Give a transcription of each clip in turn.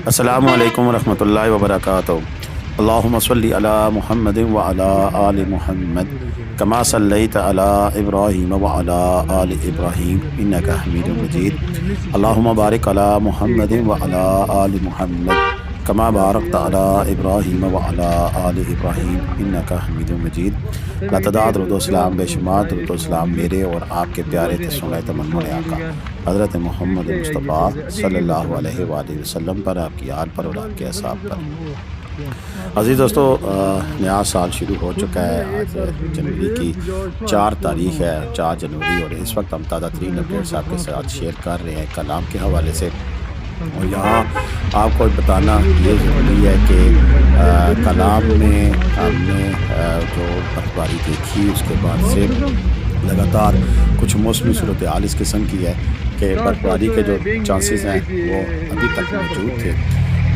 السلام علیکم ورحمۃ اللہ وبرکاتہ۔ اللہم صلی علی محمد وعلی آل محمد کما صلیت علی ابراہیم وعلی آل ابراہیم انک حمید مجید۔ اللہم بارک علی محمد وعلی آل محمد کما بارکت علی ابراہیم وعلی آل ابراہیم انک حمید مجید۔ لاتعداد درود و سلام، بے شمار درود و سلام میرے اور آپ کے پیارے تسلیم تمنّ آقا حضرت محمد مصطفیٰ صلی اللہ علیہ وآلہ وسلم پر، آپ کی آل پر اور آپ کے اصحاب پر۔ عزیز دوستو، نیا سال شروع ہو چکا ہے۔ آج جنوری کی 4 تاریخ ہے، 4 جنوری، اور اس وقت ہم تازہ ترین اپڈیٹس آپ کے ساتھ شیئر کر رہے ہیں کلام کے حوالے سے۔ اور یہاں آپ کو بتانا یہ ضروری ہے کہ کلام میں ہم نے جو برف باری دیکھی، اس کے بعد سے لگاتار کچھ موسمی صورتحال اس قسم کی ہے کہ برف باری کے جو چانسز ہیں وہ ابھی تک موجود تھے۔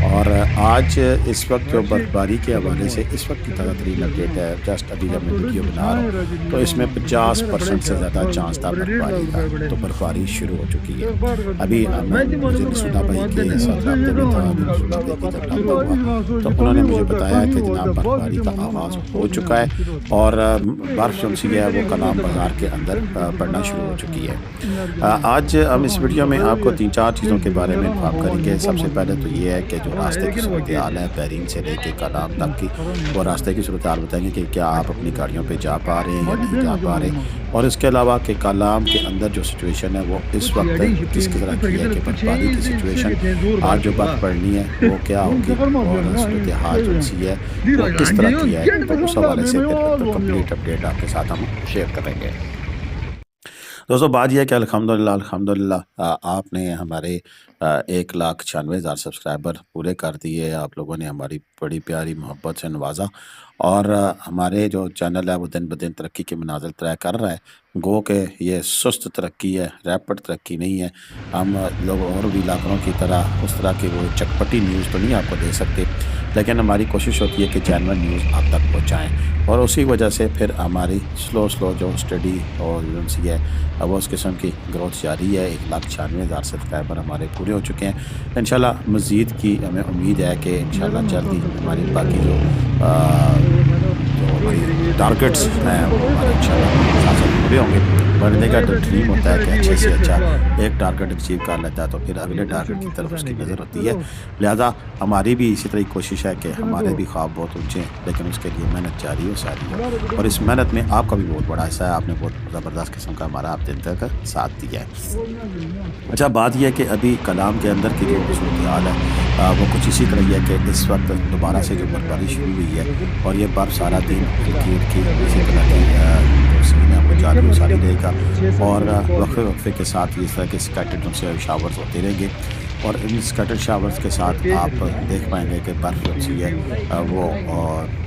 اور آج اس وقت جو برف باری کے حوالے سے اس وقت کی تازہ ترین اپڈیٹ ہے، جسٹ ابھی جب میں ویڈیو بنا رہا ہوں تو اس میں 50% سے زیادہ چانس تھا برف باری کا، تو برف باری شروع ہو چکی ہے۔ ابھی مجھے نسودہ بھائی کے ساتھ رابطے میں تھا، ابھی نسودہ بھائی کی جب رابطہ ہوا تو انہوں نے مجھے بتایا کہ جناب برف باری کا آغاز ہو چکا ہے اور برف جو سی ہے وہ کلام بازار کے اندر پڑنا شروع ہو چکی ہے۔ آج ہم اس ویڈیو میں آپ کو 3-4 چیزوں کے بارے میں انفارم کریں گے۔ سب سے پہلے تو یہ ہے کہ جو راستے کی صورتحال ہے بحرین سے لے کے کلام تک کی، وہ راستے کی صورتحال بتائیں گے کہ کیا آپ اپنی گاڑیوں پہ جا پا رہے ہیں یا نہیں جا پا رہے، اور اس کے علاوہ کہ کلام کے اندر جو سچویشن ہے وہ اس وقت کس طرح کی ہے، کہ برف باری کی سچویشن آج جو برف پڑنی ہے وہ کیا ہوگی، اور صورتحال جو سی ہے وہ کس طرح کی ہے، تو اس حوالے سے پھر کمپلیٹ اپڈیٹ آپ کے ساتھ ہم شیئر کریں گے۔ دوستو، بات یہ ہے کہ الحمدللہ آپ نے ہمارے 1,96,000 سبسکرائبر پورے کر دیے۔ آپ لوگوں نے ہماری بڑی پیاری محبت سے نوازا، اور ہمارے جو چینل ہے وہ دن بدن ترقی کے منازل طے کر رہا ہے۔ گو کہ یہ سست ترقی ہے، ریپڈ ترقی نہیں ہے۔ ہم لوگ اور بھی لاکھوں کی طرح اس طرح کی وہ چٹپٹی نیوز تو نہیں آپ کو دے سکتے، لیکن ہماری کوشش ہوتی ہے کہ جینوئن نیوز آپ تک پہنچائیں، اور اسی وجہ سے پھر ہماری سلو جو اسٹڈی اور سی ہے وہ اس قسم کی گروتھ جاری ہے۔ 1,96,000 سبسکرائبر ہمارے پورے ہو چکے ہیں۔ انشاءاللہ مزید کی ہمیں امید ہے کہ انشاءاللہ جلدی ہماری باقی جو ہماری ٹارگٹس ہیں وہ ہمارے انشاءاللہ پورے ہوں گے۔ بڑھنے کا جو ڈریم ہوتا ہے کہ اچھے سے اچھا ایک ٹارگٹ اچیو کر لیتا ہے تو پھر اگلے ٹارگٹ کی طرف اس کی نظر ہوتی ہے۔ لہذا ہماری بھی اسی طرح کوشش ہے کہ ہمارے بھی خواب بہت اونچے ہیں، لیکن اس کے لیے محنت جاری ہے ساری ہے، اور اس محنت میں آپ کا بھی بہت بڑا حصہ ہے۔ آپ نے بہت زبردست قسم کا ہمارا آپ دن تک ساتھ دیا ہے۔ اچھا، بات یہ ہے کہ ابھی کلام کے اندر کی جو صورتحال ہے وہ کچھ اسی طرح ہی ہے کہ اس وقت دوبارہ سے جو برف باری شروع ہوئی ہے، اور یہ برف سارا دن ہلکی اسی طرح کی سین ہے وہ جاری و ساری رہے گا، اور وقفے کے ساتھ اس طرح کے اسکیٹرڈ سے شاورز ہوتے رہیں گے، اور ان اسکیٹرڈ شاورز کے ساتھ آپ دیکھ پائیں گے کہ برف جو سی ہے وہ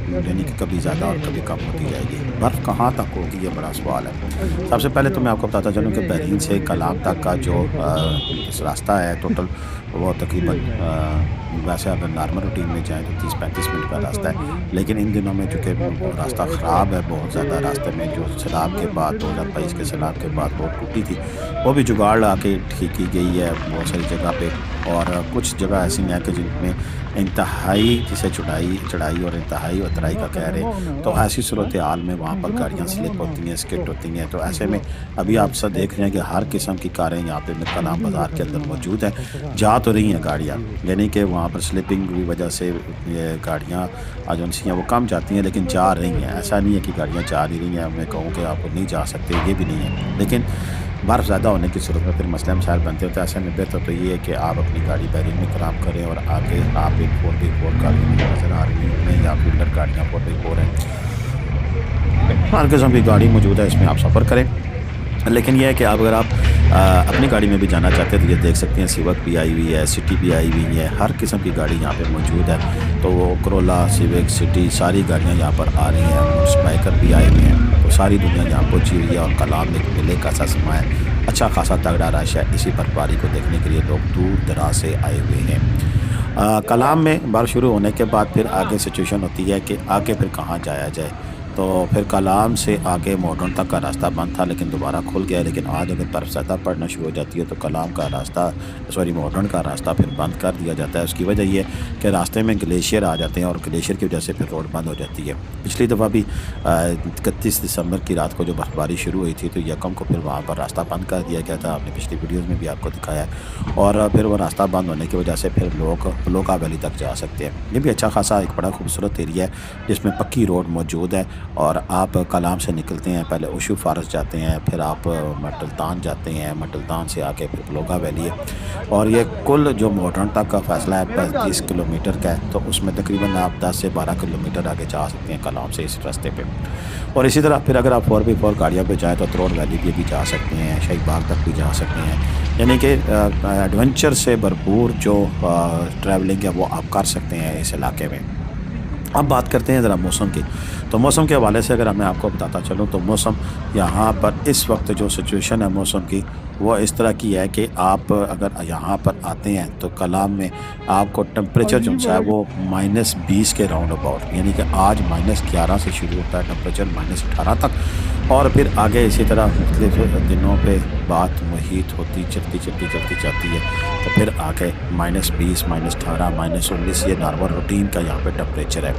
یعنی کہ کبھی زیادہ اور کبھی کم ہوتی جائے گی۔ برف کہاں تک ہوگی یہ بڑا سوال ہے۔ سب سے پہلے تو میں آپ کو بتاتا چلوں کہ بحرین سے کلام تک کا جو راستہ ہے ٹوٹل وہ تقریباً ویسے اگر نارمل روٹین میں جائیں تو 30-35 منٹ کا راستہ ہے، لیکن ان دنوں میں چونکہ راستہ خراب ہے بہت زیادہ، راستے میں جو سیلاب کے بعد 2022 کے سیلاب کے بعد روڈ ٹوٹی تھی وہ بھی جگاڑ لا کے ٹھیک کی گئی ہے بہت ساری جگہ پہ، اور کچھ جگہ ایسی ہیں کہ جن میں انتہائی جسے چڑھائی اور انتہائی اترائی کا کہہ رہے ہیں، تو ایسی صورتحال میں وہاں پر گاڑیاں سلپ ہوتی ہیں، اسکٹ ہوتی ہیں، تو ایسے میں ابھی آپ سب دیکھ رہے ہیں کہ ہر قسم کی کاریں یہاں پہ کلام بازار کے اندر موجود ہیں۔ جا تو رہی ہیں گاڑیاں، یعنی کہ وہاں پر سلپنگ کی وجہ سے یہ گاڑیاں ایجنسیاں ہیں وہ کم جاتی ہیں، لیکن جا رہی ہیں۔ ایسا نہیں ہے کہ گاڑیاں جا نہیں رہی ہیں، میں کہوں کہ آپ نہیں جا سکتے، یہ بھی نہیں ہے، لیکن برف زیادہ ہونے کی صورت میں پھر مسئلہ مسائل بنتے ہوتے ہیں۔ ایسے میں بہتر تو یہ ہے کہ آپ اپنی گاڑی بحرین میں خراب کریں، اور آگے آپ 4x4 گاڑیاں نظر آ رہی ہیں یا فیلڈر گاڑیاں 4x4 ہیں، ہر قسم کی گاڑی موجود ہے، اس میں آپ سفر کریں۔ لیکن یہ ہے کہ اگر آپ اپنی گاڑی میں بھی جانا چاہتے ہیں تو یہ دیکھ سکتے ہیں سیوک بھی آئی ہوئی ہے، سٹی بھی آئی ہوئی ہے، ہر قسم کی گاڑی یہاں پہ موجود ہے، تو وہ کرولا، سیوک، سٹی ساری گاڑیاں یہاں پر آ رہی ہیں، اسپائکر بھی آئے ہوئے ہیں، تو ساری دنیا یہاں پہنچی ہوئی ہے، اور کلام ایک ملے کا سا سما ہے، اچھا خاصا تگڑا رش ہے۔ اسی برف باری کو دیکھنے کے لیے لوگ دور دراز سے آئے ہوئے ہیں۔ کلام میں بارش شروع ہونے کے بعد پھر آگے سچویشن ہوتی ہے کہ آگے پھر کہاں جایا جائے۔ تو پھر کلام سے آگے ماڈرن تک کا راستہ بند تھا لیکن دوبارہ کھل گیا. لیکن آج اگر برف زیادہ پڑنا شروع ہو جاتی ہے تو کلام کا راستہ ماڈرن کا راستہ پھر بند کر دیا جاتا ہے. اس کی وجہ یہ کہ راستے میں گلیشیئر آ جاتے ہیں اور گلیشیئر کی وجہ سے پھر روڈ بند ہو جاتی ہے. پچھلی دفعہ بھی 31 دسمبر کی رات کو جو برف باری شروع ہوئی تھی تو یکم کو پھر وہاں پر راستہ بند کر دیا گیا تھا. آپ نے پچھلی ویڈیوز میں بھی آپ کو دکھایا ہے. اور پھر وہ راستہ بند ہونے کی وجہ سے پھر لوگ بلوکا ویلی تک جا سکتے ہیں. یہ بھی اچھا خاصا ایک بڑا خوبصورت ایریا ہے جس میں پکی روڈ موجود ہے. اور آپ کلام سے نکلتے ہیں، پہلے اوشو فارسٹ جاتے ہیں، پھر آپ مٹلتان جاتے ہیں، مٹلتان سے آگے پھر بلوکا ویلی ہے. اور یہ کل جو ماڈرن تک کا فاصلہ ہے 35 کلومیٹر کا ہے. تو اس میں تقریباً آپ 10 سے 12 کلومیٹر آگے جا سکتے ہیں کلام سے اس راستے پہ. اور اسی طرح پھر اگر آپ 4x4 گاڑیوں پہ جائیں تو تروڑ ویلی پہ بھی جا سکتے ہیں، شہید باغ تک بھی جا سکتے ہیں. یعنی کہ ایڈونچر سے بھرپور جو ٹریولنگ ہے وہ آپ کر سکتے ہیں اس علاقے میں. اب بات کرتے ہیں ذرا موسم کی. تو موسم کے حوالے سے اگر میں آپ کو بتاتا چلوں تو موسم یہاں پر اس وقت جو سچویشن ہے موسم کی وہ اس طرح کی ہے کہ آپ اگر یہاں پر آتے ہیں تو کلام میں آپ کو ٹمپریچر جو ہے وہ -20 کے راؤنڈ اباؤٹ، یعنی کہ آج -11 سے شروع ہوتا ہے ٹمپریچر -18 تک. اور پھر آگے اسی طرح مختلف دنوں پہ بات محیط ہوتی چلتی جاتی ہے. تو پھر آگے -20 -18 -19 یہ نارمل روٹین کا یہاں پہ ٹمپریچر ہے.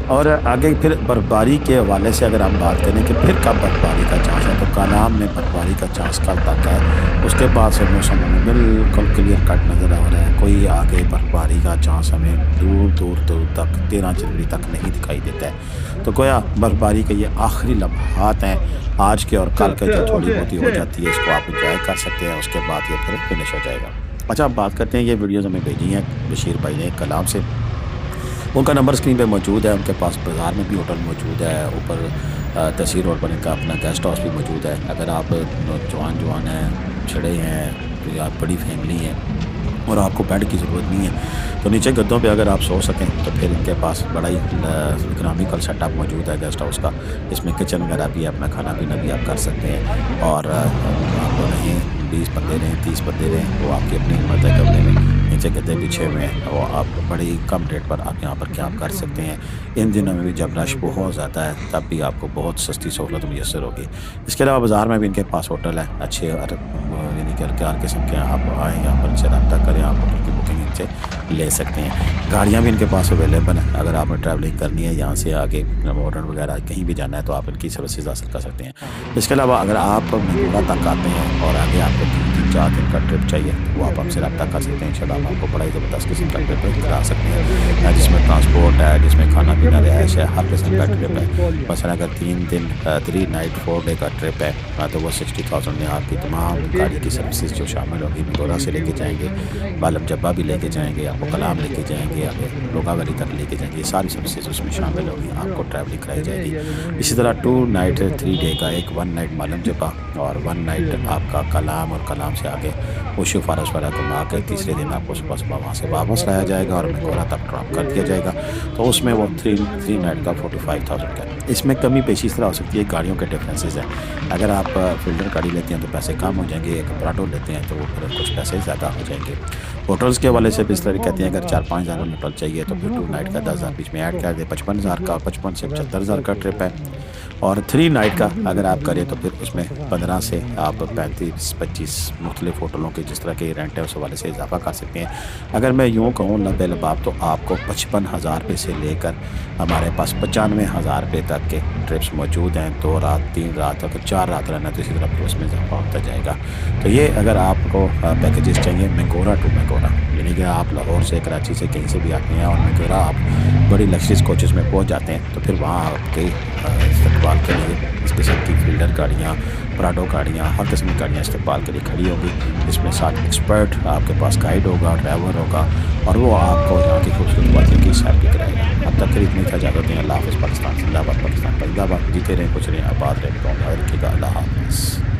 اور آگے پھر برفباری کے حوالے سے اگر ہم بات کریں کہ پھر کب برفباری کا چانس ہے تو کلام میں برفباری کا چانس کل تک ہے. اس کے بعد سے موسم ہمیں بالکل کلیئر کٹ نظر آ رہا ہے. کوئی آگے برفباری کا چانس ہمیں دور تک 13 جنوری تک نہیں دکھائی دیتا ہے. تو گویا برفباری کے یہ آخری لمحات ہیں آج کے اور کل کے جو تھوڑی بہت ہو جاتی ہے اس کو آپ انجوائے کر سکتے ہیں. اس کے بعد یہ پھر فنش ہو جائے گا. اچھا اب بات کرتے ہیں، یہ ویڈیوز ہمیں بھیجی ہیں بشیر بھائی نے کلام سے. ان کا نمبر اسکرین پہ موجود ہے. ان کے پاس بازار میں بھی ہوٹل موجود ہے، اوپر تحصیل روڈ پر ان کا اپنا گیسٹ ہاؤس بھی موجود ہے. اگر آپ نوجوان ہیں، چھڑے ہیں یا بڑی فیملی ہے اور آپ کو بیڈ کی ضرورت نہیں ہے تو نیچے گدوں پہ اگر آپ سو سکیں تو پھر ان کے پاس بڑا ہی اکنامیکل سیٹ اپ موجود ہے گیسٹ ہاؤس کا. اس میں کچن وغیرہ بھی ہے، اپنا کھانا پینا بھی آپ کر سکتے ہیں. اور آپ کو نہیں 20 بندے رہیں 30 بندے رہیں وہ آپ کی اپنی ہمت ہے کمرے میں نیچے گدے پیچھے ہوئے ہیں. وہ آپ بڑی کم ریٹ پر آپ یہاں پر قیام کر سکتے ہیں. ان دنوں میں بھی جب رش بہت زیادہ ہے تب بھی آپ کو بہت سستی سہولت میسر ہوگی. اس کے علاوہ بازار میں بھی ان کے پاس ہوٹل ہے اچھے، یعنی کہ ہر قسم کے. آپ آئیں یہاں پر ان سے رابطہ کریں، آپ ہوٹل کی بکنگ ان سے لے سکتے ہیں. گاڑیاں بھی ان کے پاس اویلیبل ہیں. اگر آپ نے ٹریولنگ کرنی ہے یہاں سے آگے ماڈرن وغیرہ کہیں بھی جانا ہے تو آپ ان کی سروسز حاصل کر سکتے ہیں. اس کے علاوہ اگر آپ منگورا تک آتے ہیں اور آگے آپ کو 3-4 دن کا ٹرپ چاہیے تو وہ آپ ہم سے رابطہ کر سکتے ہیں. انشاءاللہ ہم آپ کو بڑا ہی زبردست قسم کا ٹرپ کرا سکتے ہیں جس میں ٹرانسپورٹ ہے، جس میں کھانا پینا رہائش ہے، ہر قسم کا ٹرپ ہے. مثلا اگر 3 دن 3 نائٹ 4 ڈے کا ٹرپ ہے تو وہ 60,000 میں آپ کی تمام گاڑی کی سروسز جو شامل ہوگی. منگورا سے لے کے جائیں گے، بالم جبہ بھی لے کے جائیں گے، آپ کو کلام لے کے جائیں گے، آگے لوگا ویلی تک لے کے جائیں گے. یہ ساری سروسز اس میں شامل ہوگی، آپ کو ٹریولنگ کرائی جائے گی. اسی طرح 2 نائٹ 3 ڈے کا 1 نائٹ بالم جبہ اور 1 نائٹ آپ کا کلام، اور کلام سے آگے اوشو فارسٹ والا گھما کے تیسرے دن آپ کو صبح وہاں سے واپس لایا جائے گا اور منگورا تک ڈراپ کر دیا جائے گا. تو اس میں وہ 3 نائٹ کا 45,000 کا. اس میں کمی پیشی اس طرح ہو سکتی ہے، گاڑیوں کے ڈفرینسز ہیں. اگر آپ فلٹر گاڑی لیتے ہیں تو پیسے کم ہو جائیں گے، ایک پراڈو لیتے ہیں تو وہ پھر کچھ پیسے زیادہ ہو جائیں گے. ہوٹلس کے حوالے سے بھی اس طرح کہتے ہیں اگر 4-5 ہزار ہوٹل چاہیے تو پھر 2 نائٹ کا 10,000 بیچ میں ایڈ کر دیں، 55,000 کا، 55 سے 75,000 کا ٹرپ ہے. اور 3 نائٹ کا اگر آپ کریں تو پھر اس میں 15 سے آپ 35-25 مختلف ہوٹلوں کے جس طرح کے رینٹ ہے اس حوالے سے اضافہ کر سکتے ہیں. اگر میں یوں کہوں لبے لباب تو آپ کو 55,000 روپے سے لے کر ہمارے پاس 95,000 روپے تک کے ٹرپس موجود ہیں. 2 رات 3 رات اگر 4 رات رہنا تو اسی طرح پھر اس میں اضافہ ہوتا جائے گا. تو یہ اگر آپ کو پیکیجز چاہیے منگورا ٹو منگورا، یعنی کہ آپ لاہور سے کراچی سے کہیں سے بھی آتے ہیں اور منگورا آپ بڑی لگژریز کوچز میں پہنچ جاتے ہیں تو پھر وہاں آپ کے استقبال کے لیے اس قسم کی فیلڈر گاڑیاں، پراڈو گاڑیاں، ہر قسم کی گاڑیاں استقبال کے لیے کھڑی ہوگی. اس میں ساتھ ایکسپرٹ آپ کے پاس گائیڈ ہوگا، ڈرائیور ہوگا اور وہ آپ کو یہاں کی خوبصورت وادیوں کی سیر بھی کرائے گا. اب تک کے اتنی اجازت دیں. اللہ حافظ. پاکستان زندہ باد. پاکستان زندہ باد. جیتے رہیں، کچھ رہیں، آباد رہیں. رکھے گا. اللہ حافظ.